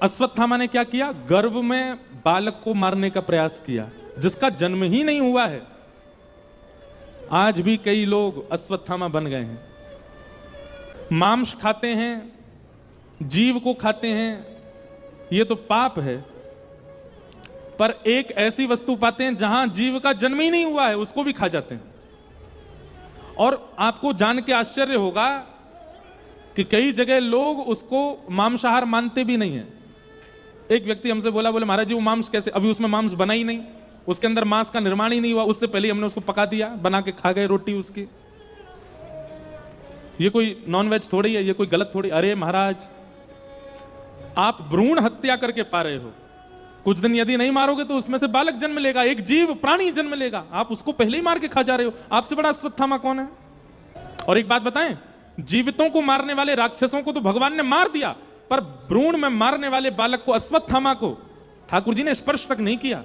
अश्वत्थामा ने क्या किया? गर्भ में बालक को मारने का प्रयास किया, जिसका जन्म ही नहीं हुआ है। आज भी कई लोग अश्वत्थामा बन गए हैं, मांस खाते हैं, जीव को खाते हैं, ये तो पाप है। पर एक ऐसी वस्तु पाते हैं जहां जीव का जन्म ही नहीं हुआ है, उसको भी खा जाते हैं। और आपको जान के आश्चर्य होगा कि कई जगह लोग उसको मांसाहार मानते भी नहीं है। एक व्यक्ति हमसे बोला, बोले महाराज जी वो मांस कैसे? अभी उसमें मांस बना ही नहीं, उसके अंदर मांस का निर्माण ही नहीं हुआ, उससे पहले हमने उसको पका दिया, बना के खा गए रोटी उसकी। ये कोई नॉन वेज थोड़ी है, ये कोई गलत थोड़ी। अरे महाराज, आप भ्रूण हत्या करके पा रहे हो, कुछ दिन यदि नहीं मारोगे तो उसमें से बालक जन्म लेगा, एक जीव प्राणी जन्म लेगा, आप उसको पहले ही मार के खा जा रहे हो। आपसे बड़ा अश्वत्थामा कौन है? और एक बात बताएं, जीवितों को मारने वाले राक्षसों को तो भगवान ने मार दिया, पर भ्रूण में मारने वाले बालक को, अश्वत्थामा को, ठाकुर जी ने स्पर्श तक नहीं किया।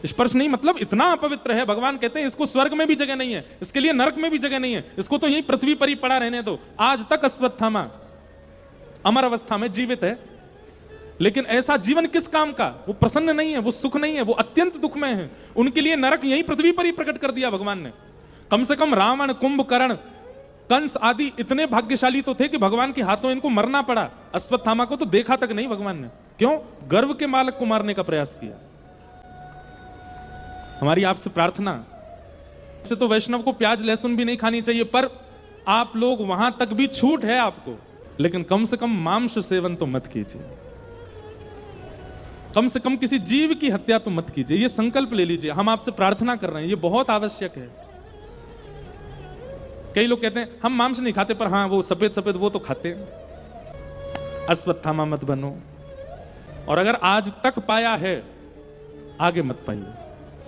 स्पर्श नहीं मतलब इतना अपवित्र है, भगवान कहते हैं इसको स्वर्ग में भी जगह नहीं है, इसके लिए नरक में भी जगह नहीं है, इसको तो यही पृथ्वी पर ही पड़ा रहने दो। आज तक अश्वत्थामा अमर अवस्था में जीवित है, लेकिन ऐसा जीवन किस काम का? वो प्रसन्न नहीं है, वो सुख नहीं है, वो अत्यंत दुख में है। उनके लिए नरक यही पृथ्वी पर ही प्रकट कर दिया भगवान ने। कम से कम रावण, कुंभकर्ण, कंस आदि इतने भाग्यशाली तो थे कि भगवान के हाथों इनको मरना पड़ा। अश्वत्थामा को तो देखा तक नहीं भगवान ने। क्यों? गर्भ के बालक को मारने का प्रयास किया। हमारी आपसे प्रार्थना, से तो वैष्णव को प्याज लहसुन भी नहीं खानी चाहिए, पर आप लोग वहां तक भी छूट है आपको, लेकिन कम से कम मांस सेवन तो मत कीजिए, कम से कम किसी जीव की हत्या तो मत कीजिए। ये संकल्प ले लीजिए, हम आपसे प्रार्थना कर रहे हैं, ये बहुत आवश्यक है। कई लोग कहते हैं हम मांस नहीं खाते, पर हाँ वो सफेद सफेद वो तो खाते हैं। अश्वत्थामा मत बनो, और अगर आज तक पाया है आगे मत पाइए।